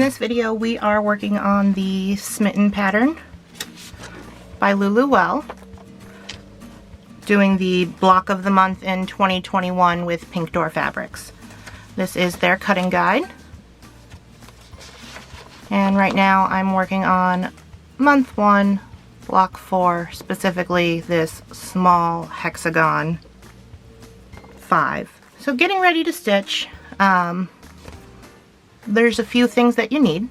this video we are working on the Smitten pattern by Lulu, doing the block of the month in 2021 with Pink Door Fabrics. This is their cutting guide, and right now I'm working on month 1, block 4, specifically this small hexagon 5. So getting ready to stitch. There's a few things that you need.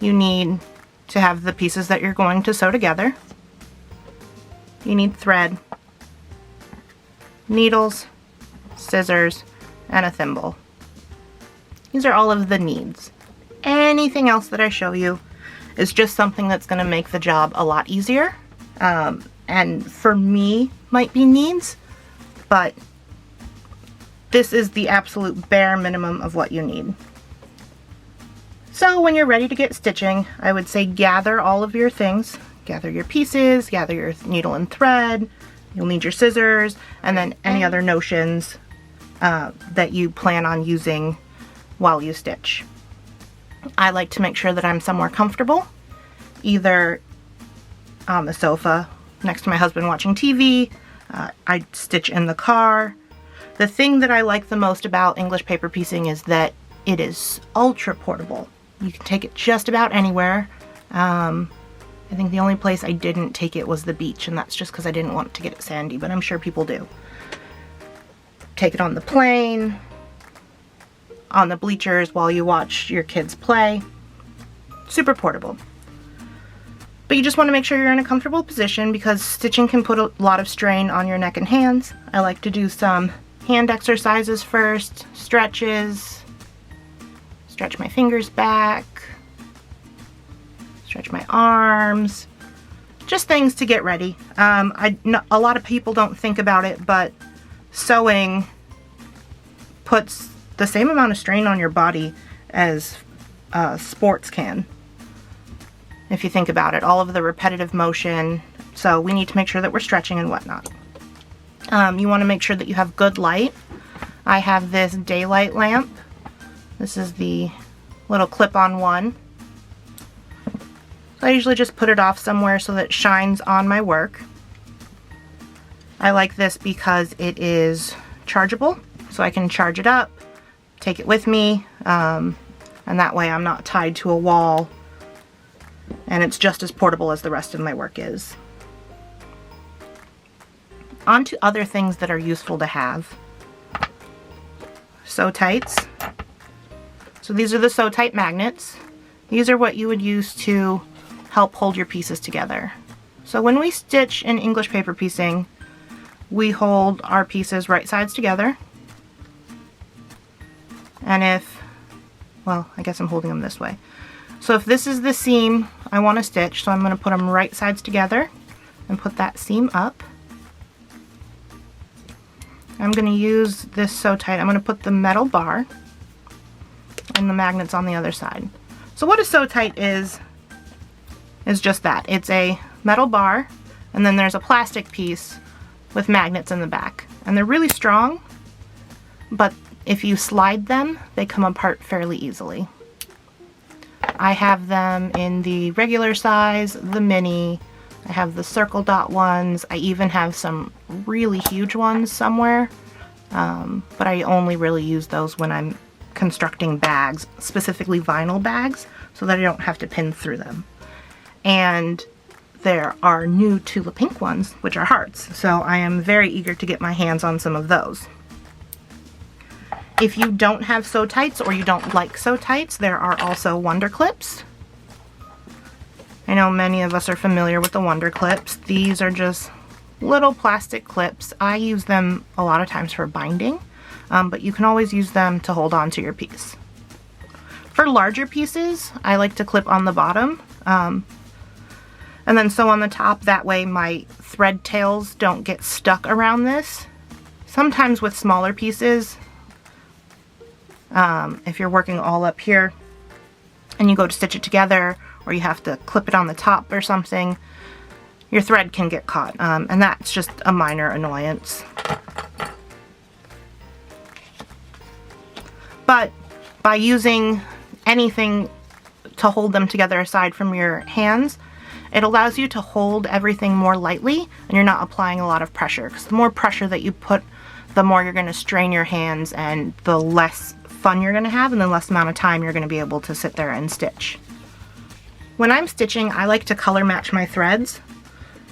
You need to have the pieces that you're going to sew together. You need thread, needles, scissors, and a thimble. These are all of the needs. Anything else that I show you is just something that's going to make the job a lot easier. And for me, might be needs, but this is the absolute bare minimum of what you need. So when you're ready to get stitching, I would say gather all of your things. Gather your pieces, gather your needle and thread, you'll need your scissors, and then any other notions that you plan on using while you stitch. I like to make sure that I'm somewhere comfortable, either on the sofa next to my husband watching TV, I stitch in the car. The thing that I like the most about English paper piecing is that it is ultra portable. You can take it just about anywhere. I think the only place I didn't take it was the beach, and that's just because I didn't want to get it sandy, but I'm sure people do. Take it on the plane, on the bleachers while you watch your kids play. Super portable. But you just want to make sure you're in a comfortable position because stitching can put a lot of strain on your neck and hands. I like to do some hand exercises first, stretches, stretch my fingers back, stretch my arms, just things to get ready. A lot of people don't think about it, but sewing puts the same amount of strain on your body as sports can. If you think about it, all of the repetitive motion, so we need to make sure that we're stretching and whatnot. You want to make sure that you have good light. I have this daylight lamp. This is the little clip-on one. So I usually just put it off somewhere so that it shines on my work. I like this because it is chargeable, so I can charge it up, take it with me, and that way I'm not tied to a wall, and it's just as portable as the rest of my work is. On to other things that are useful to have. Sew tights. So these are the sew tight magnets. These are what you would use to help hold your pieces together. So when we stitch in English paper piecing, we hold our pieces right sides together. And well, I guess I'm holding them this way. So if this is the seam I want to stitch, so I'm going to put them right sides together and put that seam up. I'm going to use this sew tight. I'm going to put the metal bar and the magnets on the other side. So what a sew tight is just that. It's a metal bar, and then there's a plastic piece with magnets in the back. And they're really strong, but if you slide them, they come apart fairly easily. I have them in the regular size, the mini, I have the circle dot ones, I even have some really huge ones somewhere, but I only really use those when I'm constructing bags, specifically vinyl bags, so that I don't have to pin through them. And there are new Tula pink ones, which are hearts, so I am very eager to get my hands on some of those. If you don't have sew tights or you don't like sew tights, there are also Wonder Clips. I know many of us are familiar with the Wonder Clips. These are just little plastic clips. I use them a lot of times for binding, but you can always use them to hold on to your piece. For larger pieces, I like to clip on the bottom and then sew on the top. That way my thread tails don't get stuck around this. Sometimes with smaller pieces, if you're working all up here and you go to stitch it together, or you have to clip it on the top or something, your thread can get caught, and that's just a minor annoyance. But by using anything to hold them together aside from your hands. It allows you to hold everything more lightly, and you're not applying a lot of pressure, because the more pressure that you put, the more you're going to strain your hands, and the less fun you're going to have, and the less amount of time you're going to be able to sit there and stitch. When I'm stitching, I like to color match my threads.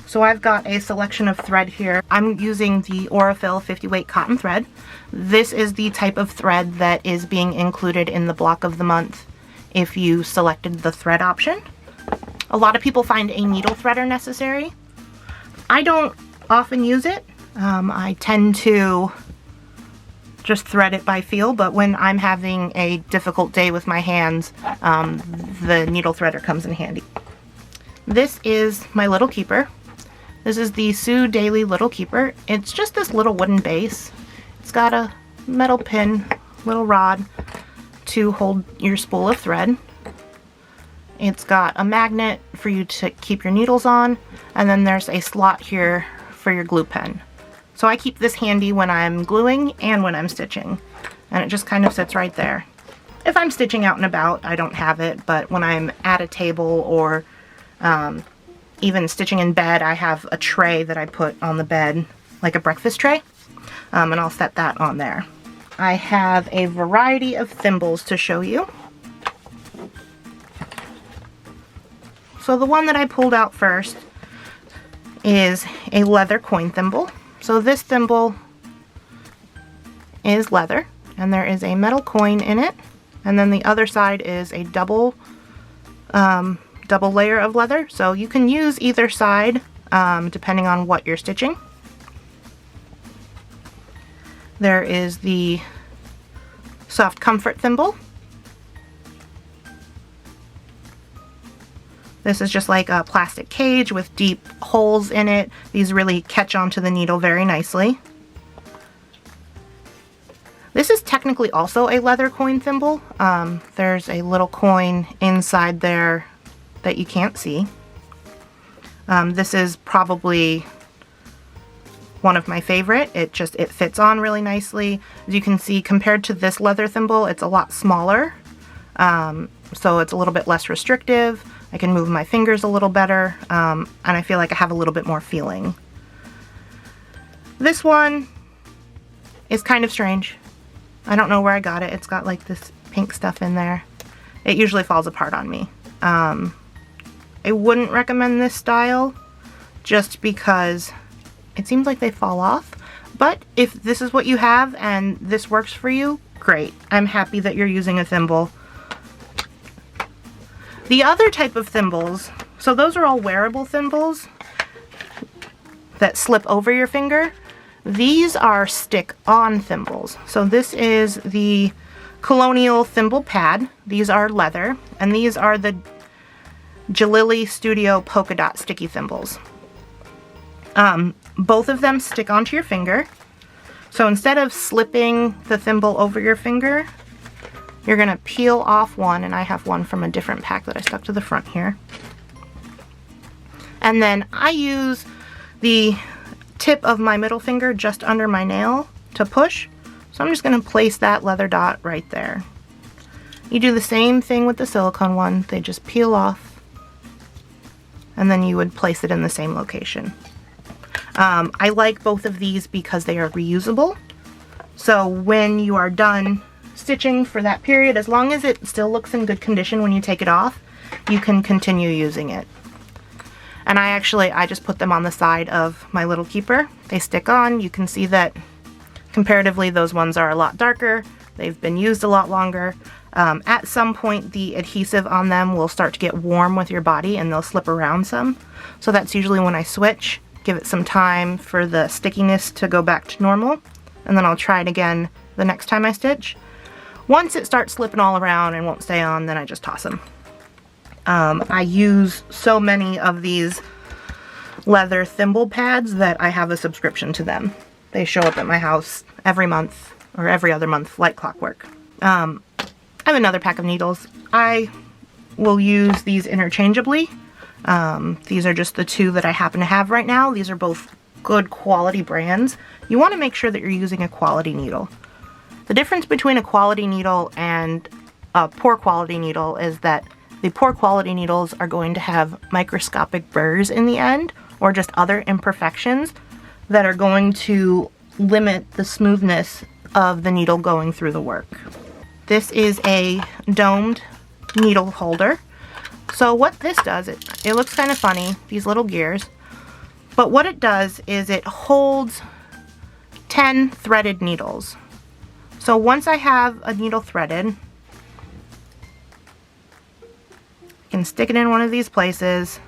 So I've got a selection of thread here. I'm using the Aurifil 50 weight cotton thread. This is the type of thread that is being included in the block of the month if you selected the thread option. A lot of people find a needle threader necessary. I don't often use it. I tend to just thread it by feel, but when I'm having a difficult day with my hands, the needle threader comes in handy. This is my little keeper. This is the Sue Daily Little Keeper. It's just this little wooden base. It's got a metal pin, little rod to hold your spool of thread. It's got a magnet for you to keep your needles on, and then there's a slot here for your glue pen. So I keep this handy when I'm gluing and when I'm stitching, and it just kind of sits right there. If I'm stitching out and about, I don't have it, but when I'm at a table or even stitching in bed, I have a tray that I put on the bed, like a breakfast tray, and I'll set that on there. I have a variety of thimbles to show you. So the one that I pulled out first is a leather coin thimble. So this thimble is leather, and there is a metal coin in it, and then the other side is a double layer of leather. So you can use either side depending on what you're stitching. There is the soft comfort thimble. This is just like a plastic cage with deep holes in it. These really catch onto the needle very nicely. This is technically also a leather coin thimble. There's a little coin inside there that you can't see. This is probably one of my favorite. It fits on really nicely. As you can see, compared to this leather thimble, it's a lot smaller. So it's a little bit less restrictive. I can move my fingers a little better, and I feel like I have a little bit more feeling. This one is kind of strange. I don't know where I got it. It's got like this pink stuff in there. It usually falls apart on me. I wouldn't recommend this style just because it seems like they fall off. But if this is what you have and this works for you, great. I'm happy that you're using a thimble. The other type of thimbles, so those are all wearable thimbles that slip over your finger. These are stick-on thimbles. So this is the Colonial Thimble Pad. These are leather, and these are the Jalili Studio Polka Dot Sticky Thimbles. Both of them stick onto your finger. So instead of slipping the thimble over your finger, you're going to peel off one, and I have one from a different pack that I stuck to the front here. And then I use the tip of my middle finger just under my nail to push. So I'm just going to place that leather dot right there. You do the same thing with the silicone one. They just peel off, and then you would place it in the same location. I like both of these because they are reusable. So when you are done stitching for that period, as long as it still looks in good condition when you take it off, you can continue using it. And I just put them on the side of my little keeper. They stick on. You can see that comparatively those ones are a lot darker. They've been used a lot longer. At some point the adhesive on them will start to get warm with your body and they'll slip around some. So that's usually when I switch. Give it some time for the stickiness to go back to normal, and then I'll try it again the next time I stitch. Once it starts slipping all around and won't stay on, then I just toss them. I use so many of these leather thimble pads that I have a subscription to them. They show up at my house every month or every other month like clockwork. I have another pack of needles. I will use these interchangeably. These are just the two that I happen to have right now. These are both good quality brands. You want to make sure that you're using a quality needle. The difference between a quality needle and a poor quality needle is that The poor quality needles are going to have microscopic burrs in the end, or just other imperfections that are going to limit the smoothness of the needle going through the work. This is a domed needle holder. So what this does, it looks kind of funny, these little gears, but what it does is it holds 10 threaded needles. So once I have a needle threaded, I can stick it in one of these places.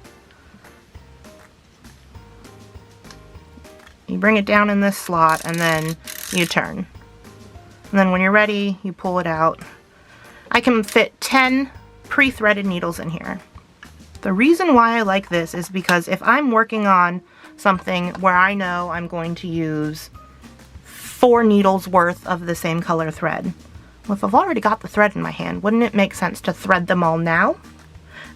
You bring it down in this slot and then you turn. And then when you're ready, you pull it out. I can fit 10 pre-threaded needles in here. The reason why I like this is because if I'm working on something where I know I'm going to use 4 needles worth of the same color thread, well, if I've already got the thread in my hand, wouldn't it make sense to thread them all now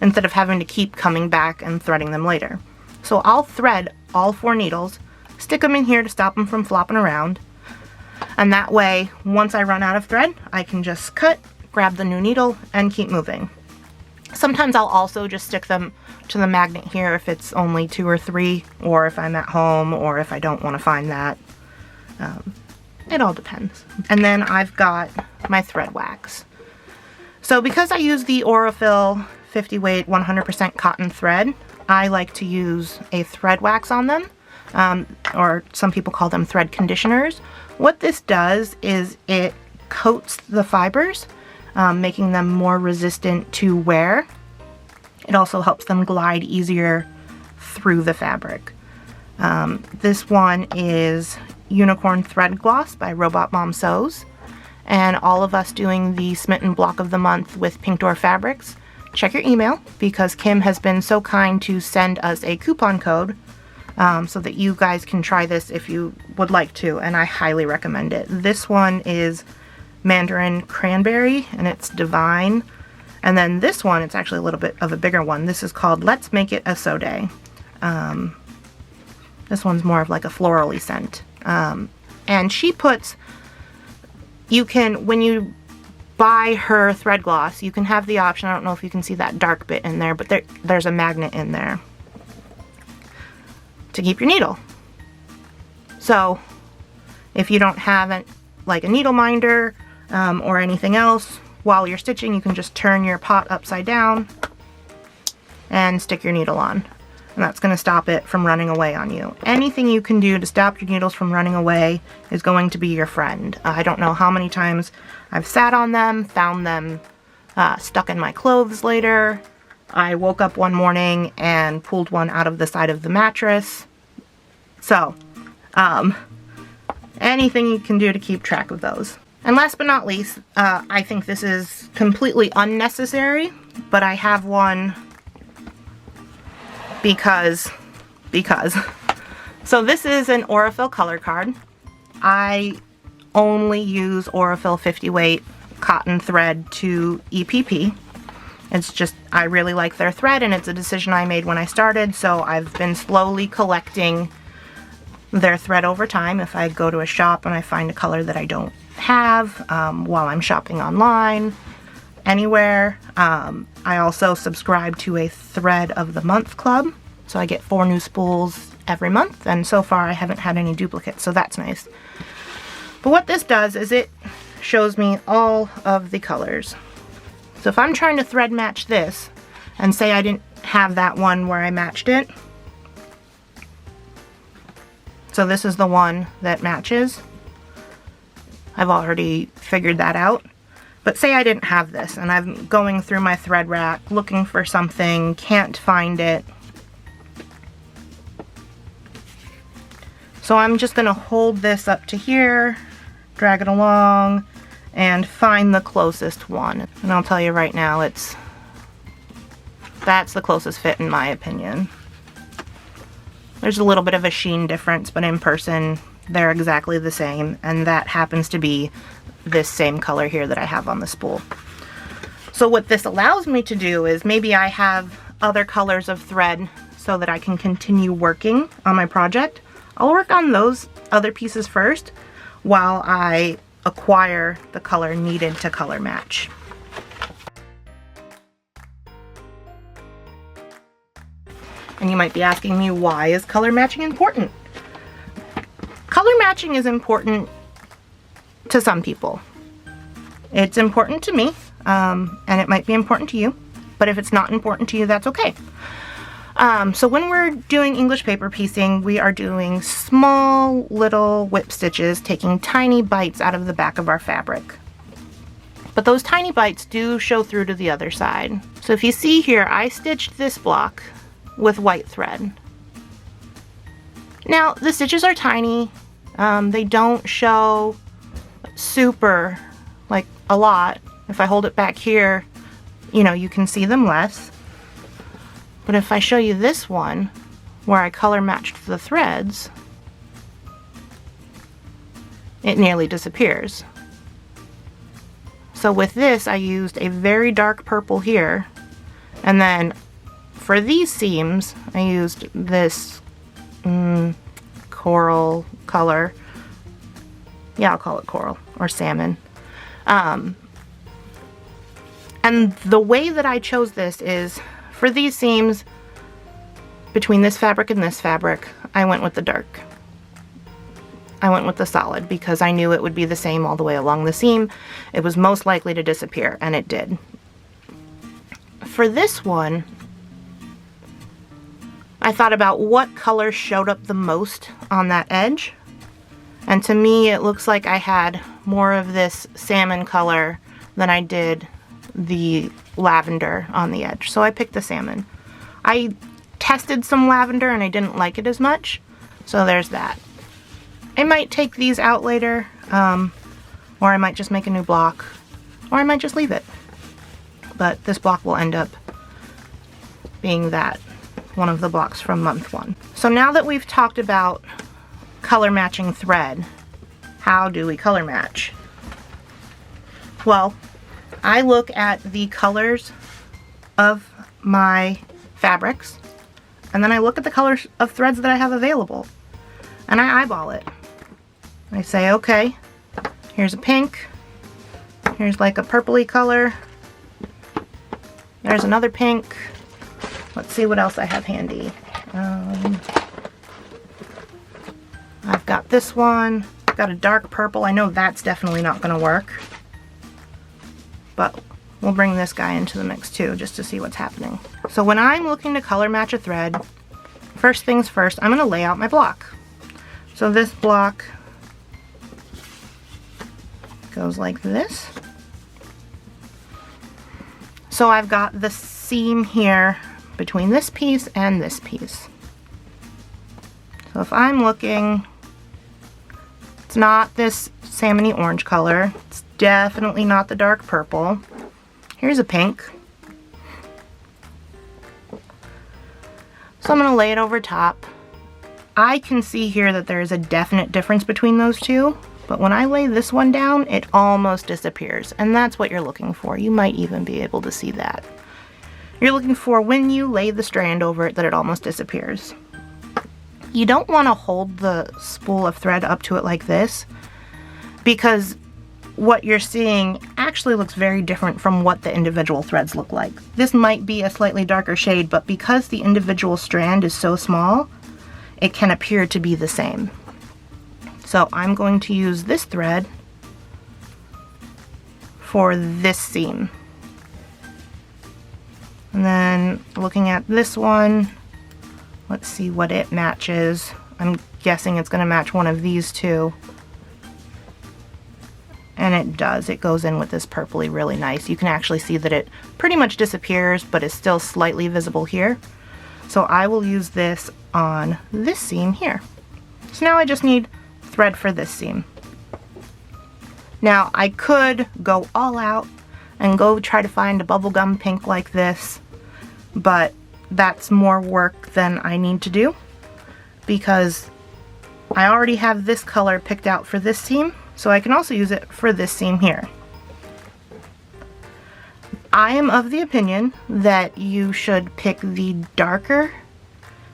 instead of having to keep coming back and threading them later? So I'll thread all 4 needles, stick them in here to stop them from flopping around, and that way once I run out of thread I can just cut, grab the new needle, and keep moving. Sometimes I'll also just stick them to the magnet here if it's only 2 or 3, or if I'm at home, or if I don't want to find that. It all depends. And then I've got my thread wax. So because I use the Aurifil 50 weight 100% cotton thread, I like to use a thread wax on them, or some people call them thread conditioners. What this does is it coats the fibers, making them more resistant to wear. It also helps them glide easier through the fabric. This one is Unicorn Thread Gloss by Robot Mom Sews, and all of us doing the Smitten Block of the Month with Pink Door Fabrics, check your email because Kim has been so kind to send us a coupon code so that you guys can try this if you would like to, and I highly recommend it. This one is Mandarin Cranberry and it's divine, and then this one, it's actually a little bit of a bigger one. This is called Let's Make It a Sode. This one's more of like a florally scent. And she puts, you can, when you buy her thread gloss, you can have the option, I don't know if you can see that dark bit in there, but there's a magnet in there to keep your needle. So if you don't have like a needle minder or anything else, while you're stitching, you can just turn your pot upside down and stick your needle on. And that's going to stop it from running away on you. Anything you can do to stop your needles from running away is going to be your friend. I don't know how many times I've sat on them, found them stuck in my clothes later. I woke up one morning and pulled one out of the side of the mattress. So, anything you can do to keep track of those. And last but not least, I think this is completely unnecessary, but I have one because. So this is an Aurifil color card. I only use Aurifil 50 weight cotton thread to EPP. It's just, I really like their thread and it's a decision I made when I started, so I've been slowly collecting their thread over time. If I go to a shop and I find a color that I don't have while I'm shopping online, anywhere. I also subscribe to a Thread of the Month club, so I get 4 new spools every month, and so far I haven't had any duplicates, so that's nice. But what this does is it shows me all of the colors. So if I'm trying to thread match this, and say I didn't have that one where I matched it, so this is the one that matches. I've already figured that out. But say I didn't have this and I'm going through my thread rack looking for something, can't find it. So I'm just going to hold this up to here, drag it along, and find the closest one. And I'll tell you right now, that's the closest fit in my opinion. There's a little bit of a sheen difference, but in person they're exactly the same, and that happens to be this same color here that I have on the spool. So what this allows me to do is maybe I have other colors of thread so that I can continue working on my project. I'll work on those other pieces first while I acquire the color needed to color match. And you might be asking me, why is color matching important? Color matching is important to some people. It's important to me, and it might be important to you, but if it's not important to you, that's okay. So when we're doing English paper piecing, we are doing small little whip stitches, taking tiny bites out of the back of our fabric. But those tiny bites do show through to the other side. So if you see here, I stitched this block with white thread. Now, the stitches are tiny. They don't show super, like a lot. If I hold it back here, you know, you can see them less. But if I show you this one, where I color matched the threads, it nearly disappears. So with this, I used a very dark purple here, and then for these seams, I used this coral color. Yeah, I'll call it coral or salmon. And the way that I chose this is, for these seams, between this fabric and this fabric, I went with the dark. I went with the solid because I knew it would be the same all the way along the seam. It was most likely to disappear, and it did. For this one, I thought about what color showed up the most on that edge. And to me, it looks like I had more of this salmon color than I did the lavender on the edge. So I picked the salmon. I tested some lavender and I didn't like it as much. So there's that. I might take these out later, or I might just make a new block, or I might just leave it. But this block will end up being that, one of the blocks from month 1. So now that we've talked about color matching thread, how do we color match? Well, I look at the colors of my fabrics, and then I look at the colors of threads that I have available, and I eyeball it. I say, okay, here's a pink, here's like a purpley color, there's another pink. Let's see what else I have handy. I've got this one, I've got a dark purple. I know that's definitely not going to work, but we'll bring this guy into the mix too, just to see what's happening. So when I'm looking to color match a thread, first things first, I'm going to lay out my block. So this block goes like this. So I've got the seam here between this piece and this piece. So if I'm looking, it's not this salmony orange color. It's definitely not the dark purple. Here's a pink. So I'm going to lay it over top. I can see here that there is a definite difference between those two, but when I lay this one down, it almost disappears, and that's what you're looking for. You might even be able to see that. You're looking for, when you lay the strand over it, that it almost disappears. You don't want to hold the spool of thread up to it like this, because what you're seeing actually looks very different from what the individual threads look like. This might be a slightly darker shade, but because the individual strand is so small, it can appear to be the same. So I'm going to use this thread for this seam. And then looking at this one, let's see what it matches. I'm guessing it's going to match one of these two. And it does. It goes in with this purpley really nice. You can actually see that it pretty much disappears, but is still slightly visible here. So I will use this on this seam here. So now I just need thread for this seam. Now I could go all out and go try to find a bubblegum pink like this, but that's more work than I need to do because I already have this color picked out for this seam, so I can also use it for this seam here. I am of the opinion that you should pick the darker.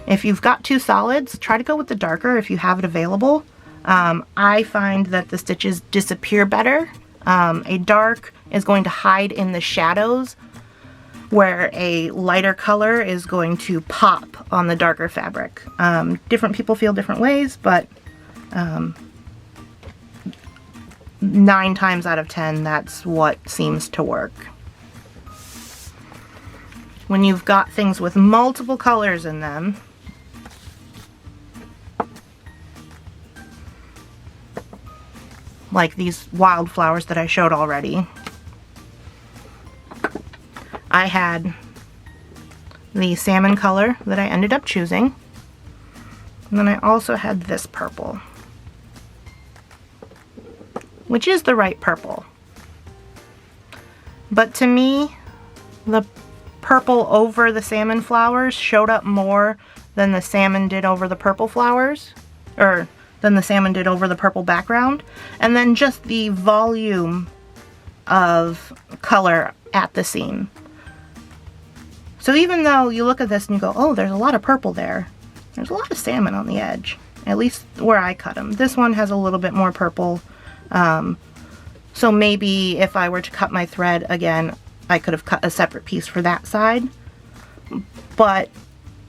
If you've got two solids, try to go with the darker if you have it available. I find that the stitches disappear better. A dark is going to hide in the shadows where a lighter color is going to pop on the darker fabric. Different people feel different ways, but 9 times out of 10, that's what seems to work. When you've got things with multiple colors in them, like these wildflowers that I showed already, I had the salmon color that I ended up choosing, and then I also had this purple, which is the right purple. But to me, the purple over the salmon flowers showed up more than the salmon did over the purple flowers, or than the salmon did over the purple background. And then just the volume of color at the seam. So even though you look at this and you go, oh, there's a lot of purple there, there's a lot of salmon on the edge, at least where I cut them. This one has a little bit more purple. So maybe if I were to cut my thread again, I could have cut a separate piece for that side. But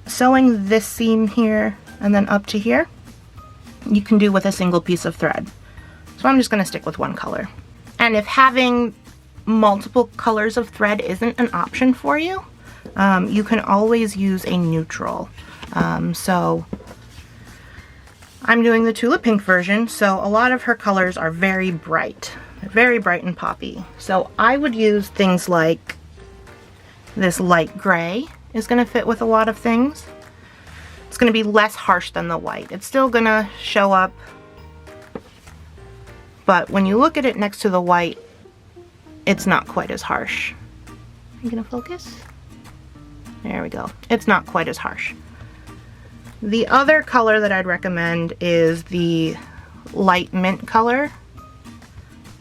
sewing this seam here and then up to here, you can do with a single piece of thread. So I'm just going to stick with one color. And if having multiple colors of thread isn't an option for you, you can always use a neutral. So I'm doing the Tula pink version, so a lot of her colors are very bright and poppy. So I would use things like this light gray is going to fit with a lot of things. It's going to be less harsh than the white. It's still going to show up, but when you look at it next to the white, it's not quite as harsh. Are you going to focus? There we go. It's not quite as harsh. The other color that I'd recommend is the light mint color.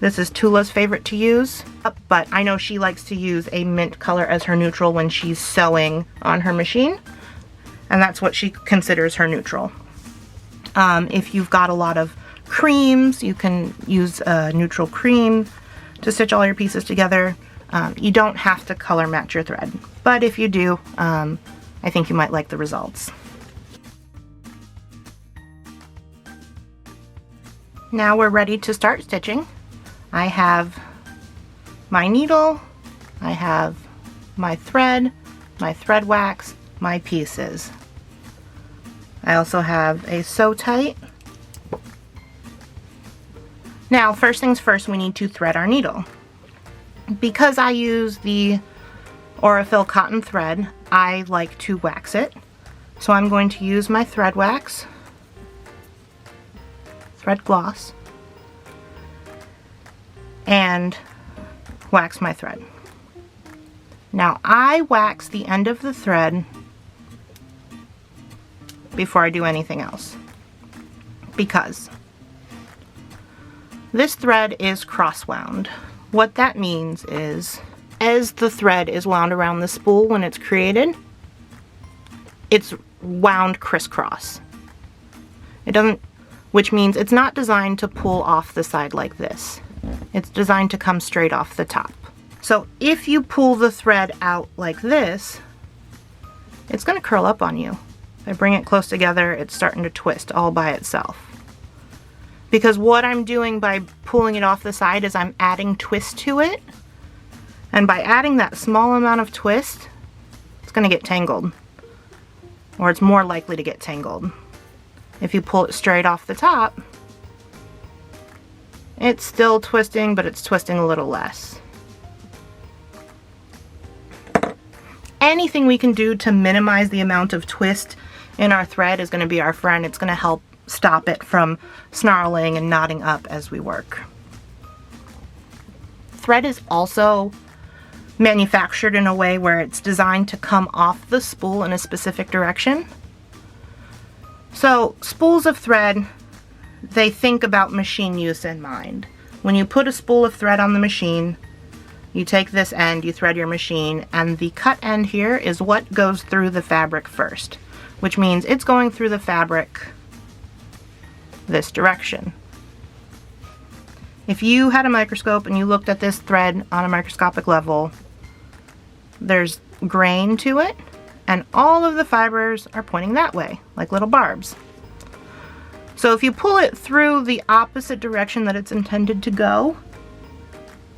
This is Tula's favorite to use, but I know she likes to use a mint color as her neutral when she's sewing on her machine, and that's what she considers her neutral. If you've got a lot of creams, you can use a neutral cream to stitch all your pieces together. You don't have to color match your thread, but if you do, I think you might like the results. Now we're ready to start stitching. I have my needle, I have my thread wax, my pieces. I also have a sew tight. Now, first things first, we need to thread our needle. Because I use the Aurifil cotton thread, I like to wax it. So I'm going to use my thread wax, thread gloss, and wax my thread. Now I wax the end of the thread before I do anything else, because this thread is cross wound. What that means is, as the thread is wound around the spool when it's created, it's wound crisscross. Which means it's not designed to pull off the side like this. It's designed to come straight off the top. So if you pull the thread out like this, it's going to curl up on you. If I bring it close together, it's starting to twist all by itself. Because what I'm doing by pulling it off the side is I'm adding twist to it. And by adding that small amount of twist, it's going to get tangled. Or it's more likely to get tangled. If you pull it straight off the top, it's still twisting, but it's twisting a little less. Anything we can do to minimize the amount of twist in our thread is going to be our friend. It's going to help stop it from snarling and knotting up as we work. Thread is also manufactured in a way where it's designed to come off the spool in a specific direction. So spools of thread, they think about machine use in mind. When you put a spool of thread on the machine, you take this end, you thread your machine, and the cut end here is what goes through the fabric first, which means it's going through the fabric this direction. If you had a microscope and you looked at this thread on a microscopic level, there's grain to it, and all of the fibers are pointing that way, like little barbs. So if you pull it through the opposite direction that it's intended to go,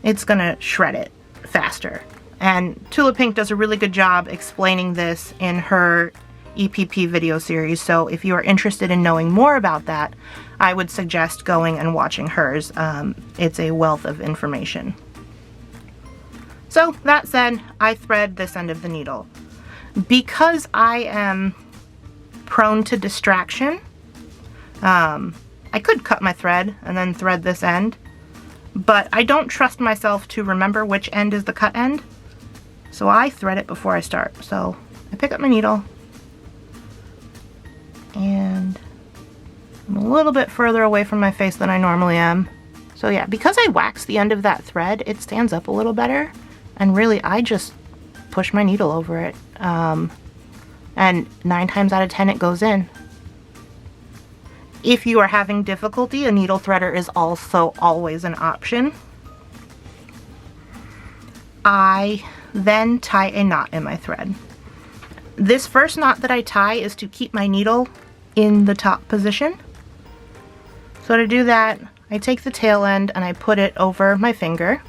it's gonna shred it faster. And Tula Pink does a really good job explaining this in her EPP video series, so if you are interested in knowing more about that, I would suggest going and watching hers. It's a wealth of information. So that said, I thread this end of the needle. Because I am prone to distraction, I could cut my thread and then thread this end, but I don't trust myself to remember which end is the cut end, so I thread it before I start. So I pick up my needle, and I'm a little bit further away from my face than I normally am. So yeah, because I wax the end of that thread, it stands up a little better, and really I just push my needle over it, and 9 times out of 10 it goes in. If you are having difficulty, a needle threader is also always an option. I then tie a knot in my thread. This first knot that I tie is to keep my needle in the top position. So to do that, I take the tail end and I put it over my finger,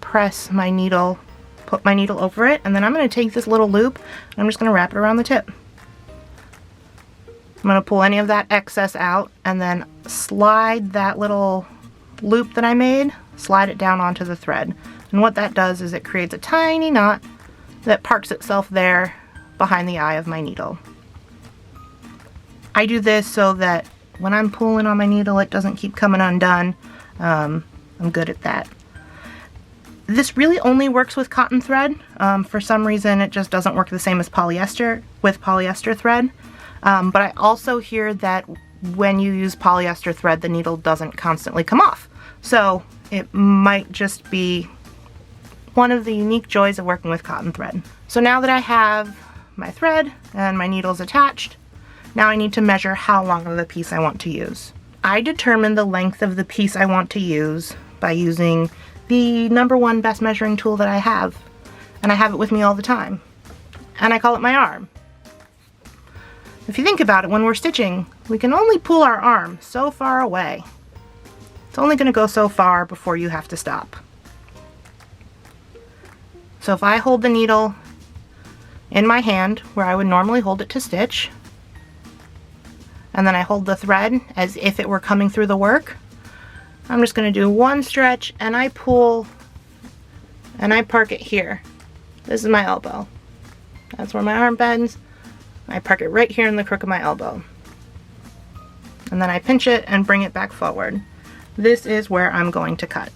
press my needle, put my needle over it, and then I'm going to take this little loop and I'm just going to wrap it around the tip. I'm going to pull any of that excess out and then slide that little loop that I made, slide it down onto the thread. And what that does is it creates a tiny knot that parks itself there behind the eye of my needle. I do this so that when I'm pulling on my needle, it doesn't keep coming undone. I'm good at that. This really only works with cotton thread. For some reason, it just doesn't work the same as polyester with polyester thread. But I also hear that when you use polyester thread, the needle doesn't constantly come off. So it might just be one of the unique joys of working with cotton thread. So now that I have my thread and my needles attached, now I need to measure how long of the piece I want to use. I determine the length of the piece I want to use by using the #1 best measuring tool that I have, and I have it with me all the time, and I call it my arm. If you think about it, when we're stitching, we can only pull our arm so far away. It's only going to go so far before you have to stop. So if I hold the needle in my hand where I would normally hold it to stitch, and then I hold the thread as if it were coming through the work, I'm just going to do one stretch and I pull and I park it here. This is my elbow. That's where my arm bends. I park it right here in the crook of my elbow. And then I pinch it and bring it back forward. This is where I'm going to cut.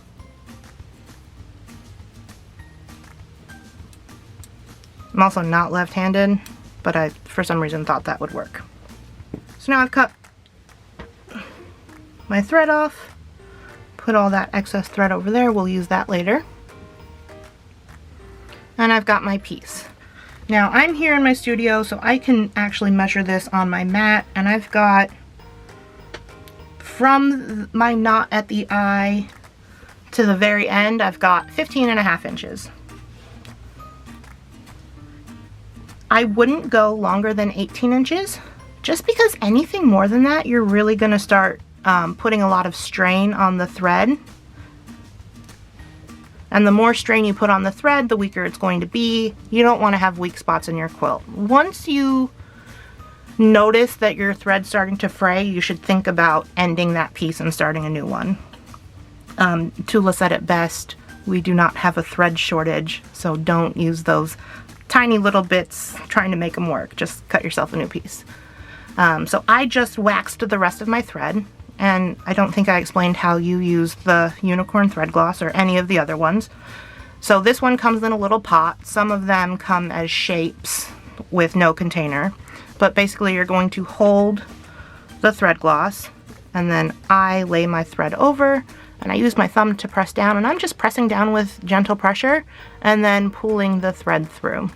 I'm also not left-handed, but I, for some reason, thought that would work. So now I've cut my thread off, put all that excess thread over there, we'll use that later. And I've got my piece. Now I'm here in my studio, so I can actually measure this on my mat, and I've got, from my knot at the eye to the very end, I've got 15.5 inches. I wouldn't go longer than 18 inches, just because anything more than that, you're really going to start putting a lot of strain on the thread. And the more strain you put on the thread, the weaker it's going to be. You don't want to have weak spots in your quilt. Once you notice that your thread's starting to fray, you should think about ending that piece and starting a new one. Tula said it best, we do not have a thread shortage, so don't use those tiny little bits trying to make them work. Just cut yourself a new piece. So I just waxed the rest of my thread, and I don't think I explained how you use the unicorn thread gloss or any of the other ones. So this one comes in a little pot. Some of them come as shapes with no container, but basically you're going to hold the thread gloss, and then I lay my thread over, and I use my thumb to press down, and I'm just pressing down with gentle pressure and then pulling the thread through.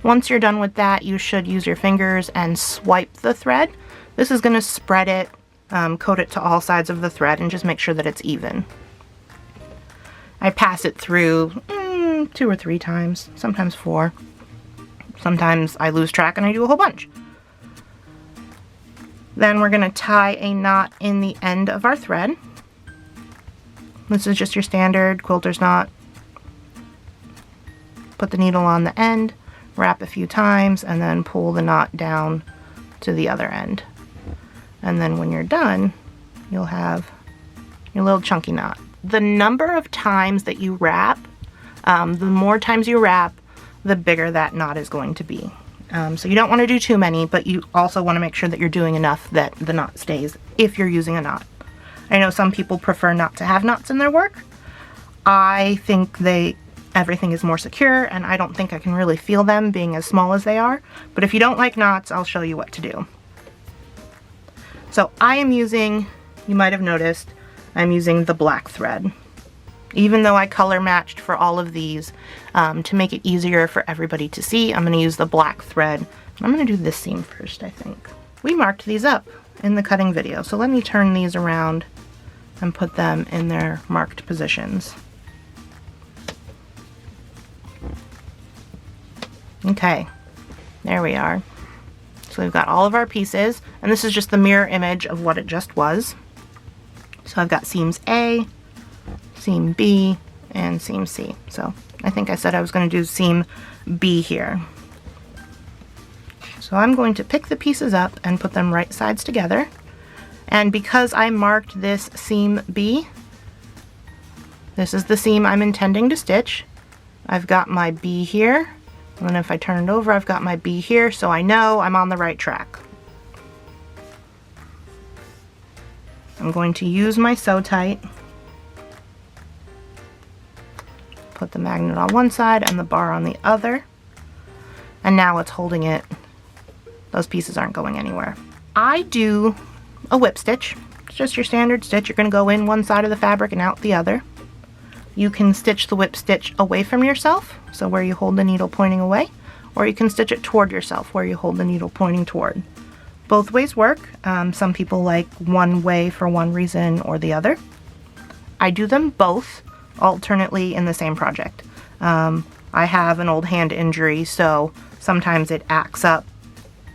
Once you're done with that, you should use your fingers and swipe the thread. This is going to spread it, coat it to all sides of the thread, and just make sure that it's even. I pass it through 2 or 3 times, sometimes 4. Sometimes I lose track and I do a whole bunch. Then we're going to tie a knot in the end of our thread. This is just your standard quilter's knot. Put the needle on the end, wrap a few times, and then pull the knot down to the other end. And then when you're done, you'll have your little chunky knot. The number of times that you wrap, the more times you wrap, the bigger that knot is going to be. So you don't want to do too many, but you also want to make sure that you're doing enough that the knot stays if you're using a knot. I know some people prefer not to have knots in their work. I think everything is more secure, and I don't think I can really feel them being as small as they are. But if you don't like knots, I'll show you what to do. So I am using, you might have noticed, I'm using the black thread. Even though I color matched for all of these, to make it easier for everybody to see, I'm going to use the black thread. I'm going to do this seam first, I think. We marked these up in the cutting video, so let me turn these around and put them in their marked positions. Okay, there we are. So we've got all of our pieces, and this is just the mirror image of what it just was. So I've got seams A, seam B, and seam C. So I think I said I was going to do seam B here. So I'm going to pick the pieces up and put them right sides together. And because I marked this seam B, this is the seam I'm intending to stitch. I've got my B here, and then if I turn it over, I've got my B here, so I know I'm on the right track. I'm going to use my Sew Tight. Put the magnet on one side and the bar on the other. And now it's holding it. Those pieces aren't going anywhere. I do a whip stitch. It's just your standard stitch. You're going to go in one side of the fabric and out the other. You can stitch the whip stitch away from yourself, so where you hold the needle pointing away, or you can stitch it toward yourself, where you hold the needle pointing toward. Both ways work. Some people like one way for one reason or the other. I do them both alternately in the same project. I have an old hand injury, so sometimes it acts up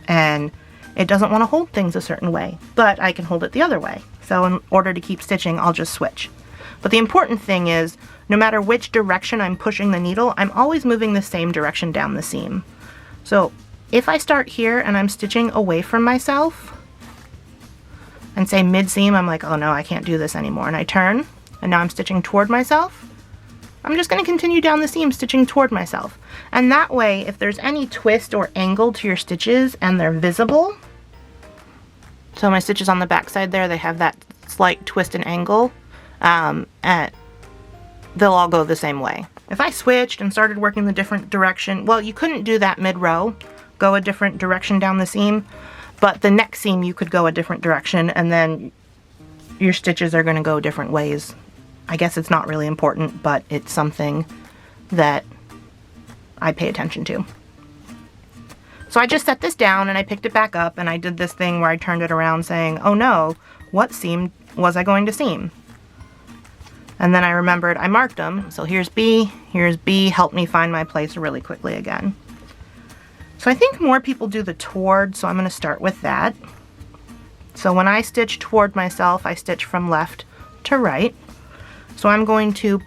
and it doesn't want to hold things a certain way, but I can hold it the other way. So in order to keep stitching, I'll just switch. But the important thing is, no matter which direction I'm pushing the needle, I'm always moving the same direction down the seam. So if I start here and I'm stitching away from myself, and say mid-seam, I'm like, oh no, I can't do this anymore, and I turn, and now I'm stitching toward myself, I'm just going to continue down the seam stitching toward myself. And that way, if there's any twist or angle to your stitches and they're visible, so my stitches on the back side there, they have that slight twist and angle, and they'll all go the same way. If I switched and started working the different direction, well, you couldn't do that mid-row, go a different direction down the seam, but the next seam you could go a different direction, and then your stitches are going to go different ways. I guess it's not really important, but it's something that I pay attention to. So I just set this down and I picked it back up and I did this thing where I turned it around saying, oh no, what seam was I going to seam? And then I remembered I marked them. So here's B, helped me find my place really quickly again. So I think more people do the toward, so I'm going to start with that. So when I stitch toward myself, I stitch from left to right. So I'm going to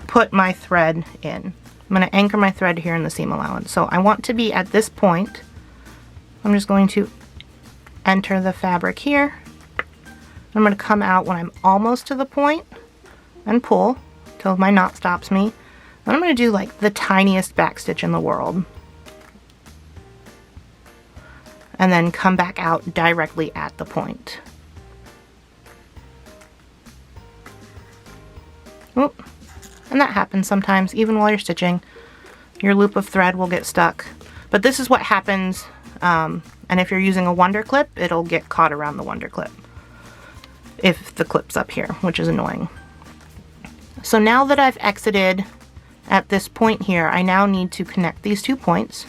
put my thread in. I'm going to anchor my thread here in the seam allowance. So I want to be at this point. I'm just going to enter the fabric here. I'm going to come out when I'm almost to the point and pull till my knot stops me. Then I'm going to do like the tiniest back stitch in the world. And then come back out directly at the point. Oh, and that happens sometimes, even while you're stitching. Your loop of thread will get stuck. But this is what happens, and if you're using a wonder clip, it'll get caught around the wonder clip. If the clip's up here, which is annoying. So now that I've exited at this point here, I now need to connect these 2 points.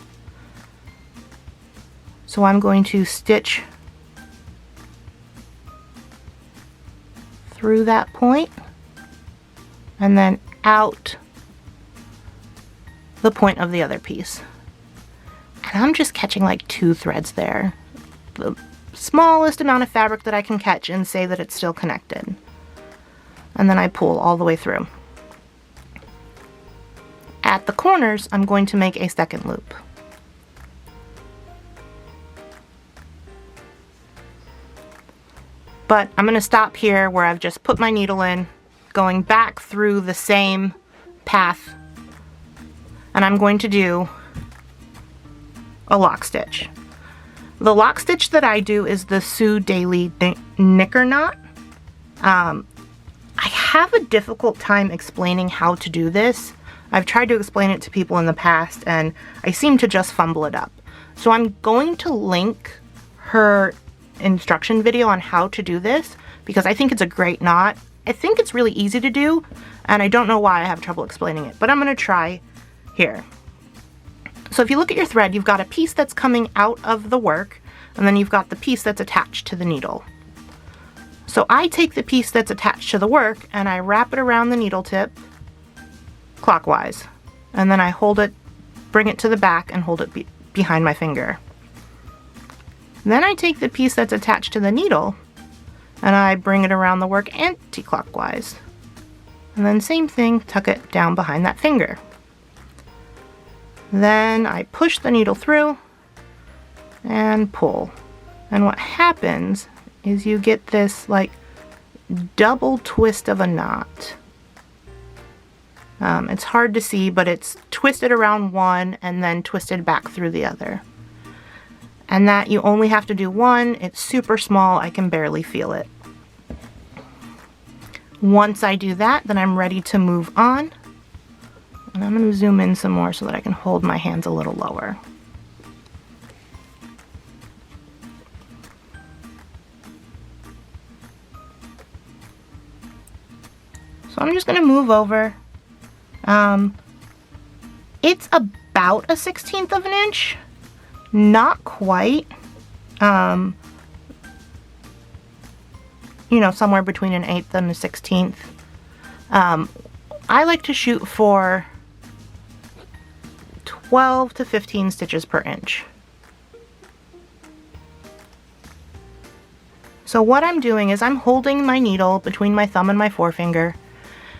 So I'm going to stitch through that point and then out the point of the other piece. And I'm just catching like 2 threads there. The smallest amount of fabric that I can catch and say that it's still connected. And then I pull all the way through. At the corners, I'm going to make a second loop. But I'm going to stop here where I've just put my needle in, going back through the same path, and I'm going to do a lock stitch. The lock stitch that I do is the Sue Daily Knicker Knot. I have a difficult time explaining how to do this. I've tried to explain it to people in the past and I seem to just fumble it up. So I'm going to link her instruction video on how to do this because I think it's a great knot. I think it's really easy to do and I don't know why I have trouble explaining it, but I'm going to try here. So if you look at your thread, you've got a piece that's coming out of the work and then you've got the piece that's attached to the needle. So I take the piece that's attached to the work and I wrap it around the needle tip clockwise, and then I hold it, bring it to the back and hold it behind my finger. Then I take the piece that's attached to the needle and I bring it around the work anti-clockwise, and then same thing, tuck it down behind that finger. Then I push the needle through and pull, and what happens is you get this like double twist of a knot. It's hard to see, but it's twisted around one and then twisted back through the other. And that you only have to do one. It's super small. I can barely feel it. Once I do that, then I'm ready to move on. And I'm going to zoom in some more so that I can hold my hands a little lower. So I'm just going to move over. It's about a 1/16 of an inch, not quite, you know, somewhere between an 1/8 and a 1/16. I like to shoot for 12 to 15 stitches per inch. So what I'm doing is I'm holding my needle between my thumb and my forefinger,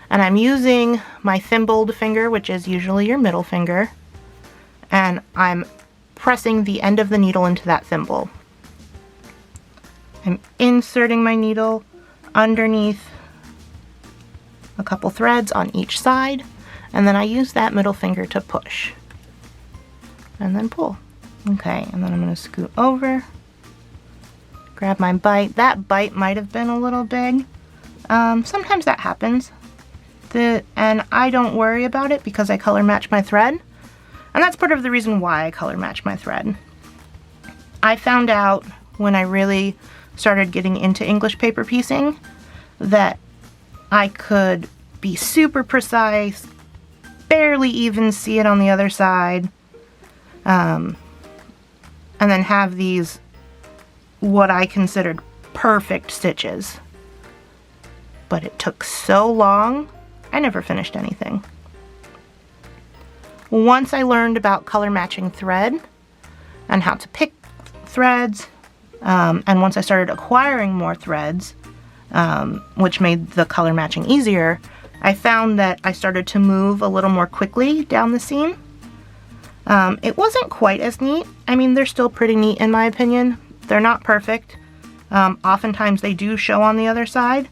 and I'm using my thimbled finger, which is usually your middle finger, and I'm pressing the end of the needle into that thimble. I'm inserting my needle underneath a couple threads on each side, and then I use that middle finger to push and then pull. Okay, and then I'm going to scoot over, grab my bite. That bite might have been a little big. Sometimes that happens. And I don't worry about it because I color match my thread. And that's part of the reason why I color match my thread. I found out when I really started getting into English paper piecing that I could be super precise, barely even see it on the other side, and then have these what I considered perfect stitches. But it took so long, I never finished anything. Once I learned about color matching thread and how to pick threads, and once I started acquiring more threads, which made the color matching easier, I found that I started to move a little more quickly down the seam. It wasn't quite as neat. I mean, they're still pretty neat in my opinion. They're not perfect. Oftentimes they do show on the other side,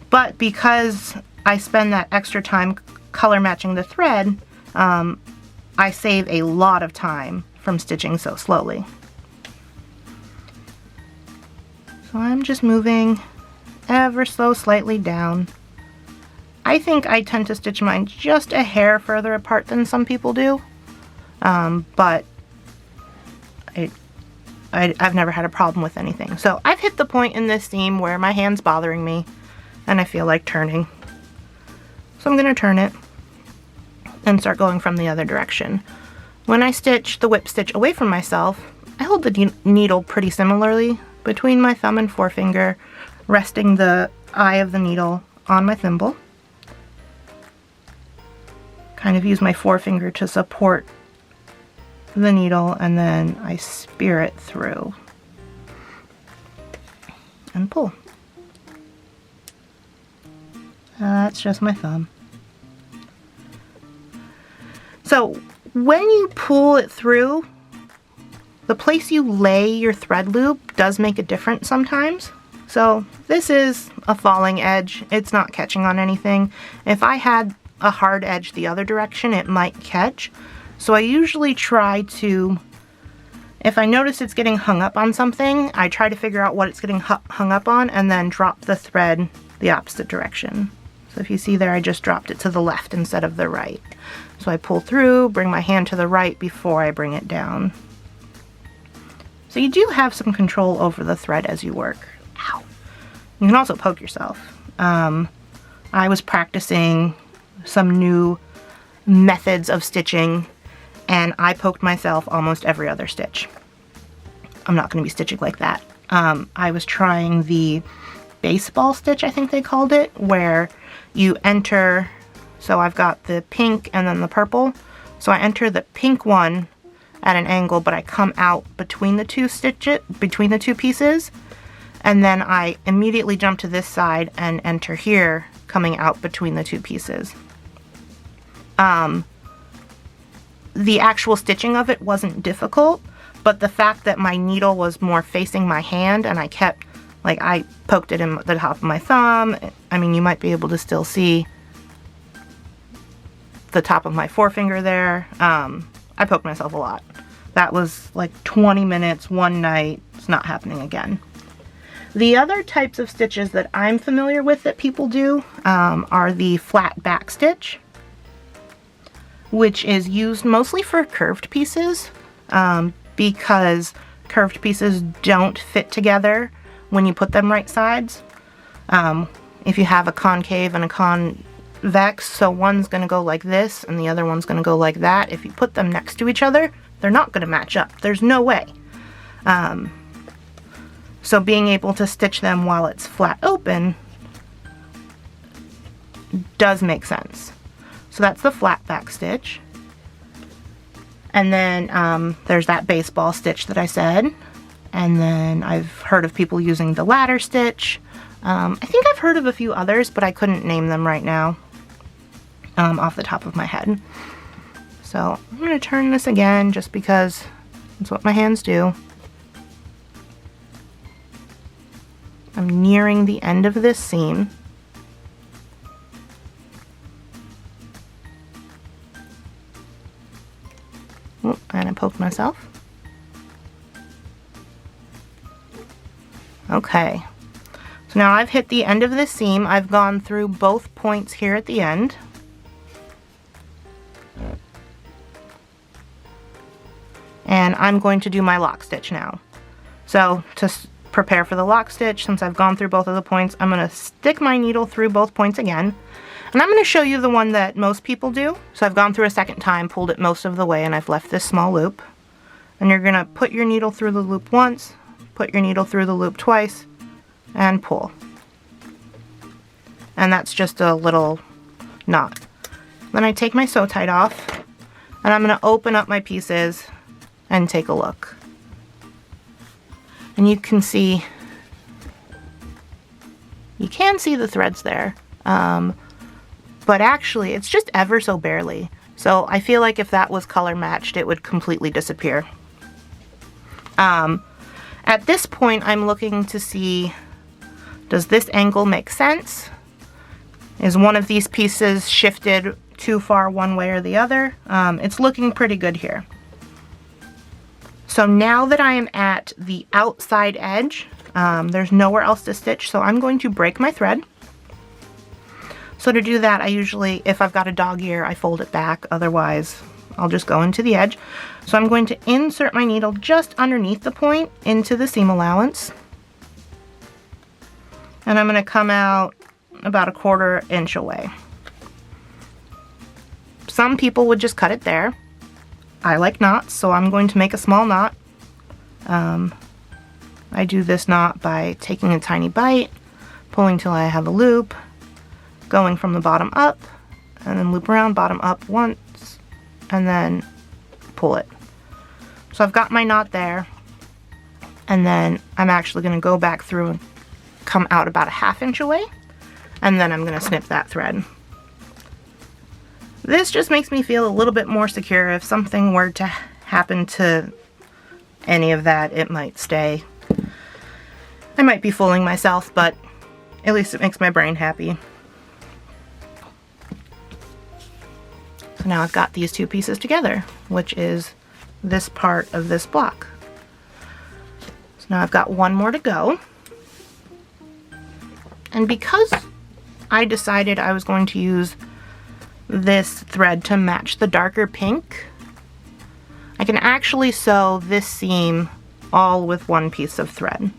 but because I spend that extra time color matching the thread, I save a lot of time from stitching so slowly. So I'm just moving ever so slightly down. I think I tend to stitch mine just a hair further apart than some people do, but I've never had a problem with anything. So I've hit the point in this seam where my hand's bothering me and I feel like turning. So I'm going to turn it and start going from the other direction. When I stitch the whip stitch away from myself, I hold the needle pretty similarly between my thumb and forefinger, resting the eye of the needle on my thimble. kind of use my forefinger to support the needle, and then I spear it through and pull. That's just my thumb. So when you pull it through, the place you lay your thread loop does make a difference sometimes. So this is a falling edge. It's not catching on anything. If I had a hard edge the other direction, it might catch. So I usually try to, if I notice it's getting hung up on something, I try to figure out what it's getting hung up on and then drop the thread the opposite direction. So if you see there, I just dropped it to the left instead of the right. So I pull through, bring my hand to the right before I bring it down. So you do have some control over the thread as you work. Ow. You can also poke yourself. I was practicing some new methods of stitching, and I poked myself almost every other stitch. I'm not going to be stitching like that. I was trying the baseball stitch, I think they called it, where you enter, so I've got the pink and then the purple. So I enter the pink one at an angle, but I come out between the two between the two pieces, and then I immediately jump to this side and enter here, coming out between the two pieces. The actual stitching of it wasn't difficult, but the fact that my needle was more facing my hand and I kept, like, I poked it in the top of my thumb. I mean, you might be able to still see the top of my forefinger there. I poked myself a lot. That was like 20 minutes, one night. It's not happening again. The other types of stitches that I'm familiar with that people do are the flat back stitch, which is used mostly for curved pieces because curved pieces don't fit together when you put them right sides. If you have a concave and a convex, so one's going to go like this and the other one's going to go like that. If you put them next to each other, they're not going to match up. There's no way. So being able to stitch them while it's flat open does make sense. So that's the flat back stitch. And then there's that baseball stitch that I said. And then I've heard of people using the ladder stitch. I think I've heard of a few others, but I couldn't name them right now off the top of my head. So I'm going to turn this again just because it's what my hands do. I'm nearing the end of this seam. Oh, and I poked myself. Okay. So now I've hit the end of this seam. I've gone through both points here at the end. And I'm going to do my lock stitch now. So to prepare for the lock stitch, since I've gone through both of the points, I'm going to stick my needle through both points again. And I'm going to show you the one that most people do. So I've gone through a second time, pulled it most of the way, and I've left this small loop. And you're going to put your needle through the loop once, put your needle through the loop twice, and pull. And that's just a little knot. Then I take my sew tight off, and I'm going to open up my pieces and take a look. And you can see the threads there, but actually it's just ever so barely. So I feel like if that was color matched, it would completely disappear. At this point, I'm looking to see, does this angle make sense? Is one of these pieces shifted too far one way or the other? It's looking pretty good here. So now that I am at the outside edge, there's nowhere else to stitch, so I'm going to break my thread. So to do that, I usually, if I've got a dog ear, I fold it back, otherwise I'll just go into the edge. So I'm going to insert my needle just underneath the point into the seam allowance. And I'm going to come out about a 1/4 inch away. Some people would just cut it there. I like knots, so I'm going to make a small knot. I do this knot by taking a tiny bite, pulling till I have a loop, going from the bottom up, and then loop around, bottom up once, and then pull it. So I've got my knot there, and then I'm actually going to go back through and come out about a 1/2 inch away, and then I'm going to snip that thread. This just makes me feel a little bit more secure. If something were to happen to any of that, it might stay. I might be fooling myself, but at least it makes my brain happy. So now I've got these two pieces together, which is this part of this block. So now I've got one more to go. And because I decided I was going to use this thread to match the darker pink, I can actually sew this seam all with one piece of thread.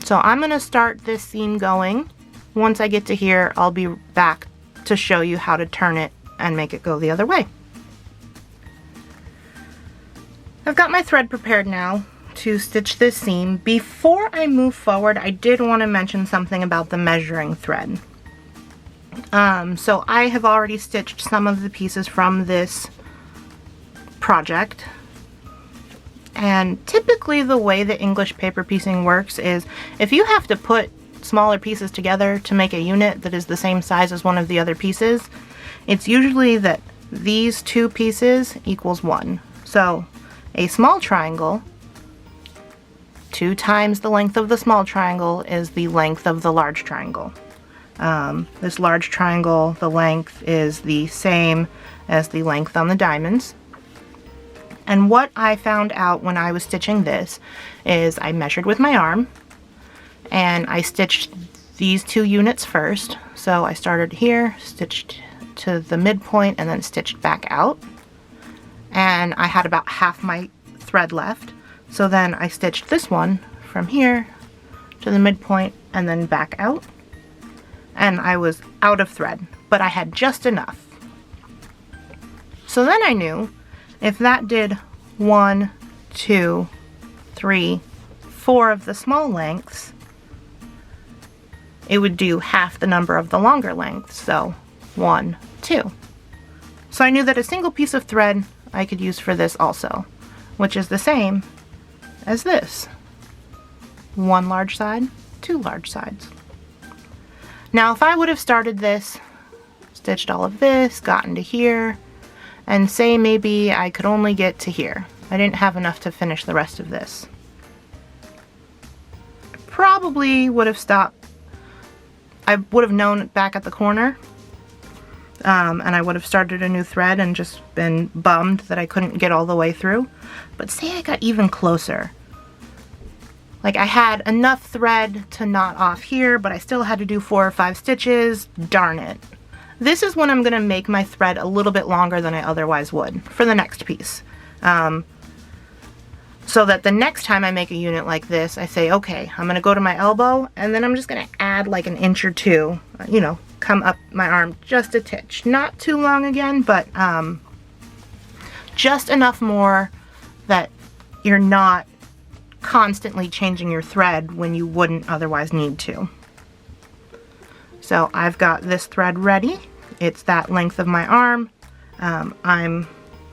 So I'm going to start this seam going. Once I get to here, I'll be back to show you how to turn it and make it go the other way. I've got my thread prepared now to stitch this seam. Before I move forward, I did want to mention something about the measuring thread. So I have already stitched some of the pieces from this project, and typically the way that English paper piecing works is if you have to put smaller pieces together to make a unit that is the same size as one of the other pieces, it's usually that these two pieces equals 1. So a small triangle, 2 times the length of the small triangle is the length of the large triangle. This large triangle, the length is the same as the length on the diamonds. And what I found out when I was stitching this is I measured with my arm and I stitched these 2 units first. So I started here, stitched to the midpoint, and then stitched back out. And I had about half my thread left. So then I stitched this one from here to the midpoint and then back out. And I was out of thread, but I had just enough. So then I knew if that did 1, 2, 3, 4 of the small lengths, it would do half the number of the longer lengths, so 1, 2. So I knew that a single piece of thread I could use for this also, which is the same as this. 1 large side, 2 large sides. Now if I would have started this, stitched all of this, gotten to here, and say maybe I could only get to here, I didn't have enough to finish the rest of this, I probably would have stopped. I would have known back at the corner, and I would have started a new thread and just been bummed that I couldn't get all the way through. But say I got even closer. Like I had enough thread to knot off here, but I still had to do 4 or 5 stitches. Darn it. This is when I'm going to make my thread a little bit longer than I otherwise would for the next piece. So that the next time I make a unit like this, I say, okay, I'm going to go to my elbow, and then I'm just going to add like an inch or 2, you know, come up my arm just a titch. Not too long again, but just enough more that you're not constantly changing your thread when you wouldn't otherwise need to. So I've got this thread ready. It's that length of my arm.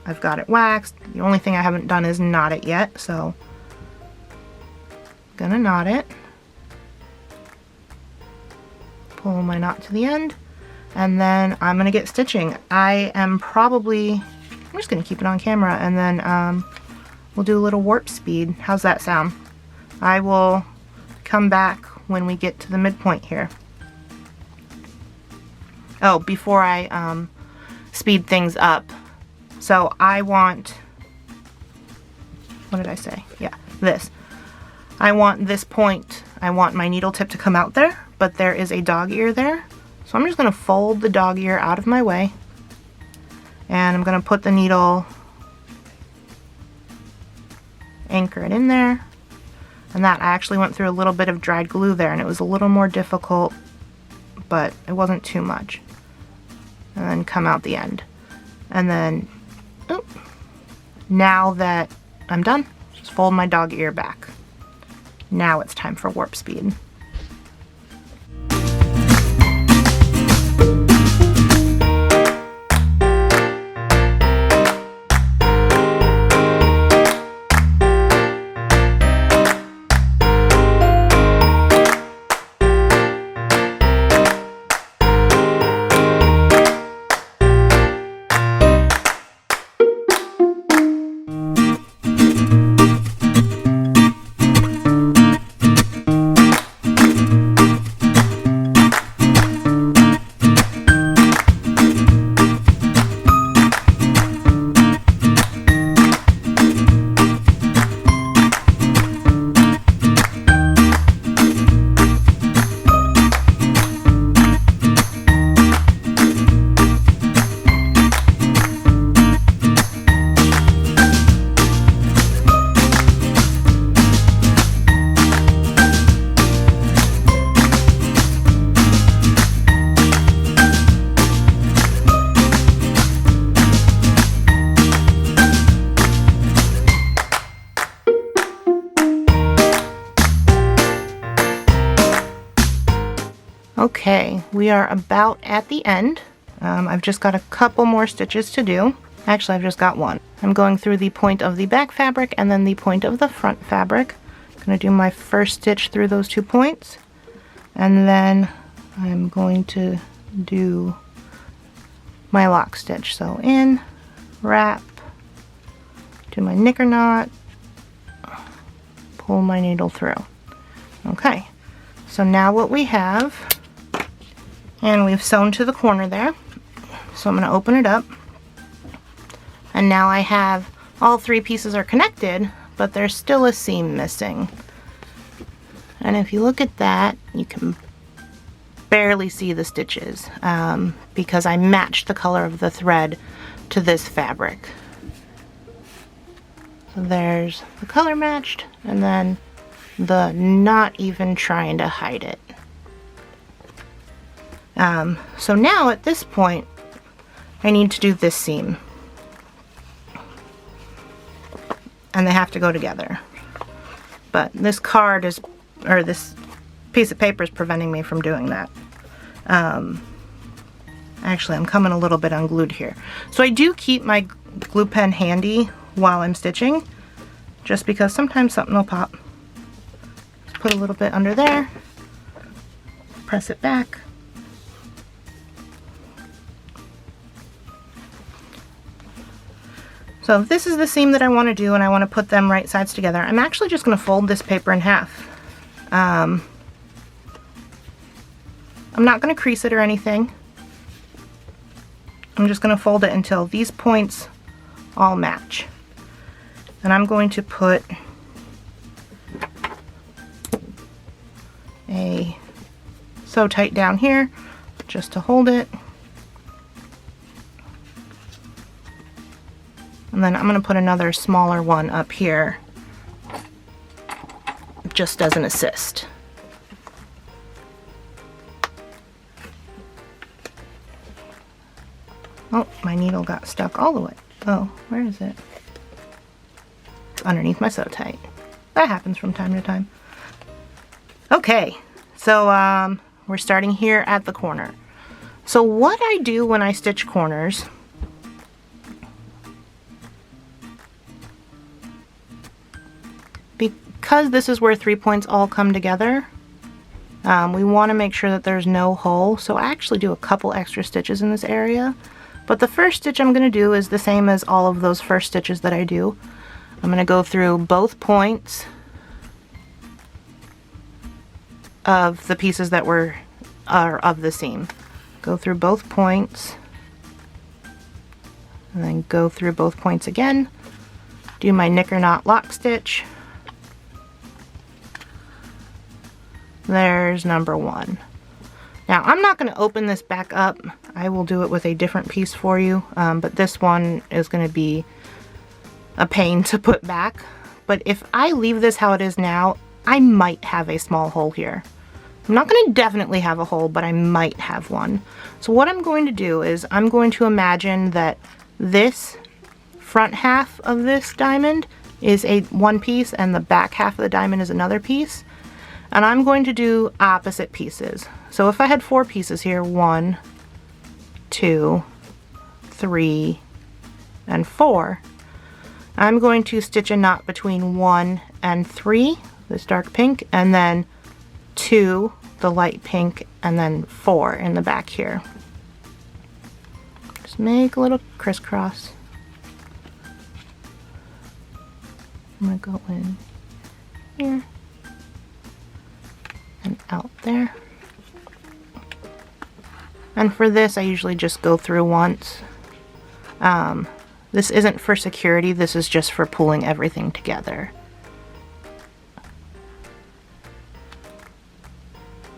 I've got it waxed. The only thing I haven't done is knot it yet, so I'm gonna knot it. Pull my knot to the end, and then I'm gonna get stitching. I'm just gonna keep it on camera, and then we'll do a little warp speed. How's that sound? I will come back when we get to the midpoint here. Oh, before I speed things up. So I want, what did I say? Yeah, this. I want this point, I want my needle tip to come out there, but there is a dog ear there. So I'm just gonna fold the dog ear out of my way, and I'm gonna put the needle, anchor it in there. And that, I actually went through a little bit of dried glue there, and it was a little more difficult, but it wasn't too much. And then come out the end. And then, oop, now that I'm done, just fold my dog ear back. Now it's time for warp speed. Okay, we are about at the end. I've just got a couple more stitches to do. Actually, I've just got one. I'm going through the point of the back fabric and then the point of the front fabric. I'm going to do my first stitch through those 2 points, and then I'm going to do my lock stitch. So in, wrap, do my knicker knot, pull my needle through. Okay, so now what we have, and we've sewn to the corner there, so I'm going to open it up, and now I have all 3 pieces are connected, but there's still a seam missing. And if you look at that, you can barely see the stitches because I matched the color of the thread to this fabric. So there's the color matched, and then the not even trying to hide it. So now at this point, I need to do this seam. And they have to go together. But this card is, or this piece of paper is preventing me from doing that. Actually, I'm coming a little bit unglued here. So I do keep my glue pen handy while I'm stitching, just because sometimes something will pop. Just put a little bit under there, press it back. So this is the seam that I want to do, and I want to put them right sides together. I'm actually just going to fold this paper in half. I'm not going to crease it or anything. I'm just going to fold it until these points all match. And I'm going to put a sew tight down here just to hold it. And then I'm going to put another smaller one up here just as an assist. Oh, my needle got stuck all the way. Oh, where is it? It's underneath my sew tight. That happens from time to time. Okay, so we're starting here at the corner. So what I do when I stitch corners, because this is where 3 points all come together, we want to make sure that there's no hole. So I actually do a couple extra stitches in this area. But the first stitch I'm going to do is the same as all of those first stitches that I do. I'm going to go through both points of the pieces that are of the seam. Go through both points, and then go through both points again. Do my knicker knot lock stitch. There's number 1. Now I'm not going to open this back up. I will do it with a different piece for you, but this one is going to be a pain to put back. But if I leave this how it is now, I might have a small hole here. I'm not going to definitely have a hole, but I might have one. So what I'm going to do is I'm going to imagine that this front half of this diamond is one piece and the back half of the diamond is another piece. And I'm going to do opposite pieces. So if I had 4 pieces here, 1, 2, 3, and 4, I'm going to stitch a knot between 1 and 3, this dark pink, and then 2, the light pink, and then 4 in the back here. Just make a little crisscross. I'm gonna go in here and out there. And for this, I usually just go through once. This isn't for security, this is just for pulling everything together.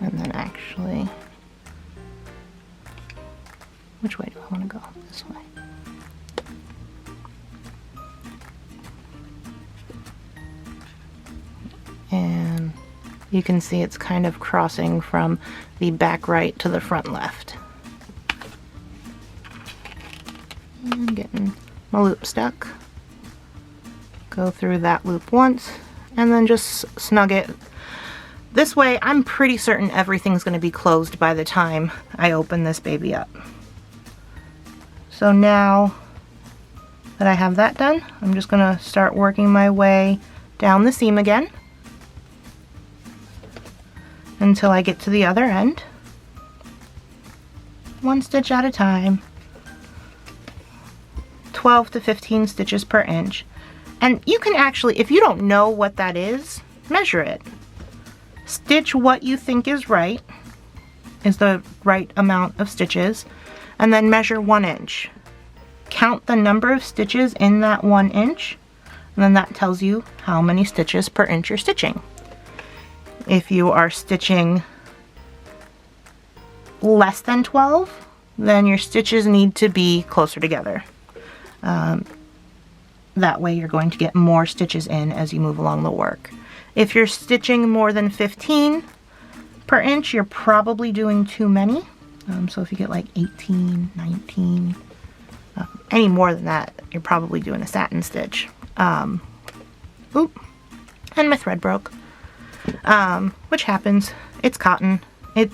And then actually, which way do I want to go? This way. And you can see it's kind of crossing from the back right to the front left. And getting my loop stuck. Go through that loop once, and then just snug it This way, I'm pretty certain everything's going to be closed by the time I open this baby up. So now that I have that done, I'm just going to start working my way down the seam again until I get to the other end. One stitch at a time. 12 to 15 stitches per inch. And you can actually, if you don't know what that is, measure it. Stitch what you think is the right amount of stitches, and then measure 1 inch. Count the number of stitches in that 1 inch, and then that tells you how many stitches per inch you're stitching. If you are stitching less than 12, then your stitches need to be closer together. That way you're going to get more stitches in as you move along the work. If you're stitching more than 15 per inch, you're probably doing too many. So if you get like 18, 19, any more than that, you're probably doing a satin stitch. Oop, and my thread broke, which happens. It's cotton. It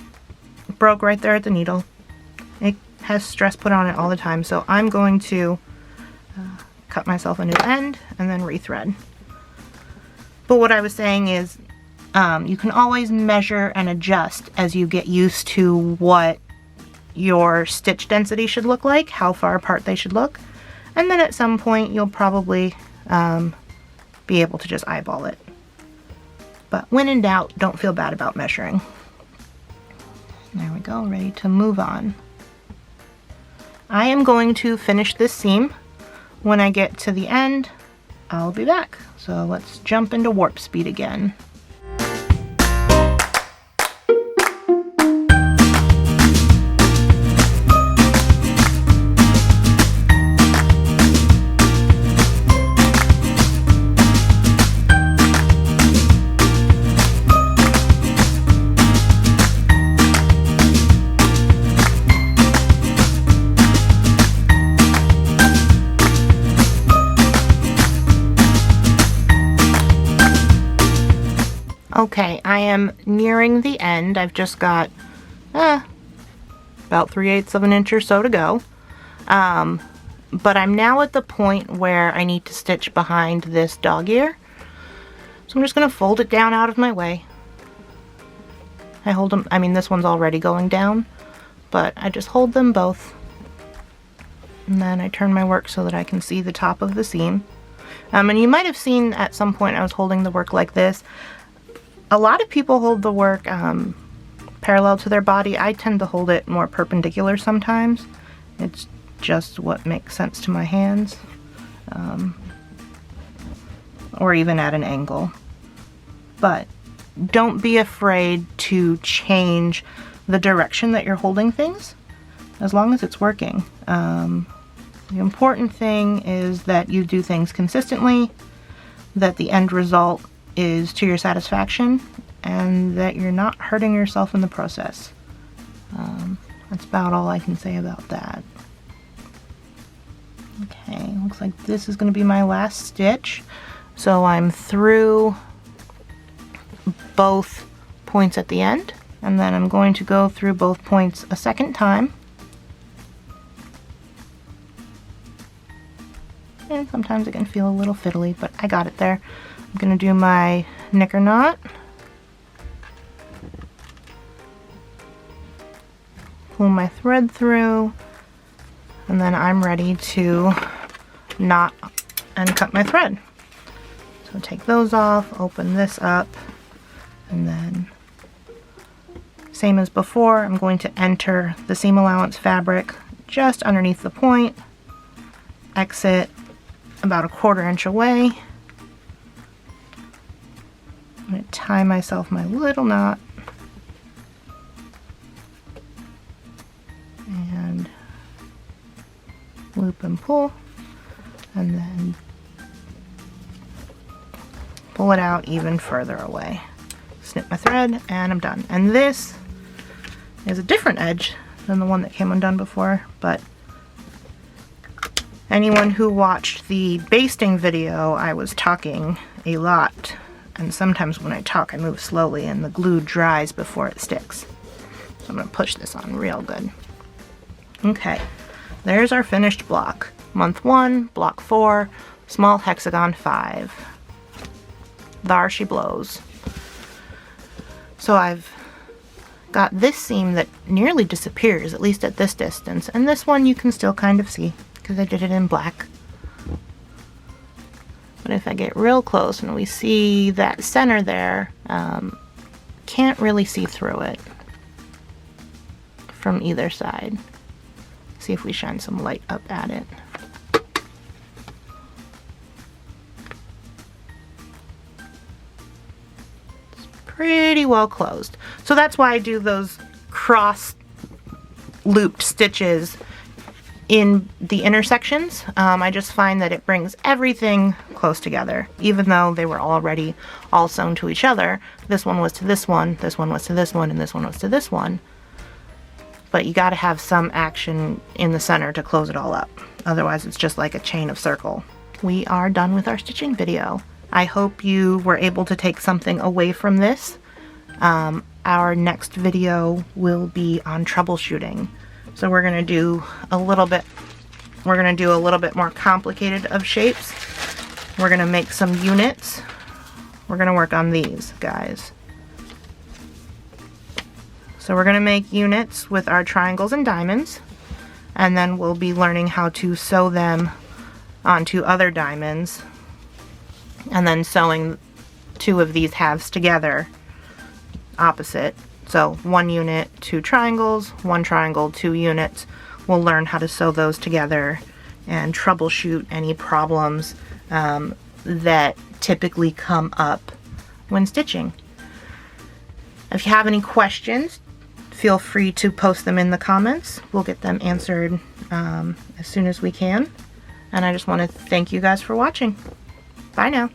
broke right there at the needle. It has stress put on it all the time, so I'm going to cut myself a new end and then rethread. But what I was saying is you can always measure and adjust as you get used to what your stitch density should look like, how far apart they should look, and then at some point you'll probably be able to just eyeball it. But when in doubt, don't feel bad about measuring. There we go, ready to move on. I am going to finish this seam. When I get to the end, I'll be back. So let's jump into warp speed again. Okay, I am nearing the end. I've just got about 3/8 of an inch or so to go. But I'm now at the point where I need to stitch behind this dog ear. So I'm just going to fold it down out of my way. I hold them, I mean this one's already going down, but I just hold them both. And then I turn my work so that I can see the top of the seam. And you might have seen at some point I was holding the work like this. A lot of people hold the work parallel to their body. I tend to hold it more perpendicular sometimes. It's just what makes sense to my hands. Or even at an angle. But don't be afraid to change the direction that you're holding things, as long as it's working. The important thing is that you do things consistently, that the end result is to your satisfaction, and that you're not hurting yourself in the process. That's about all I can say about that. Okay, looks like this is going to be my last stitch. So I'm through both points at the end, and then I'm going to go through both points a second time. And sometimes it can feel a little fiddly, but I got it there. I'm going to do my knicker knot. Pull my thread through, and then I'm ready to knot and cut my thread. So take those off, open this up, and then same as before, I'm going to enter the seam allowance fabric just underneath the point, exit about 1/4 inch away. I'm going to tie myself my little knot and loop and pull, and then pull it out even further away. Snip my thread and I'm done. And this is a different edge than the one that came undone before, but anyone who watched the basting video, I was talking a lot And sometimes when I talk, I move slowly and the glue dries before it sticks. So I'm gonna push this on real good. Okay, there's our finished block. Month 1, block 4, small hexagon 5. Thar she blows. So I've got this seam that nearly disappears, at least at this distance, and this one you can still kind of see because I did it in black. But if I get real close and we see that center there, can't really see through it from either side. See if we shine some light up at it. It's pretty well closed. So that's why I do those cross looped stitches in the intersections. I just find that it brings everything close together, even though they were already all sewn to each other. This one was to this one, this one was to this one, and this one was to this one. But you gotta have some action in the center to close it all up. Otherwise it's just like a chain of circle. We are done with our stitching video. I hope you were able to take something away from this. Our next video will be on troubleshooting. So we're gonna do a little bit more complicated of shapes. We're gonna make some units. We're gonna work on these guys. So we're gonna make units with our triangles and diamonds, and then we'll be learning how to sew them onto other diamonds, and then sewing 2 of these halves together opposite. So 1 unit, 2 triangles, 1 triangle, 2 units. We'll learn how to sew those together and troubleshoot any problems that typically come up when stitching. If you have any questions, feel free to post them in the comments. We'll get them answered as soon as we can. And I just want to thank you guys for watching. Bye now.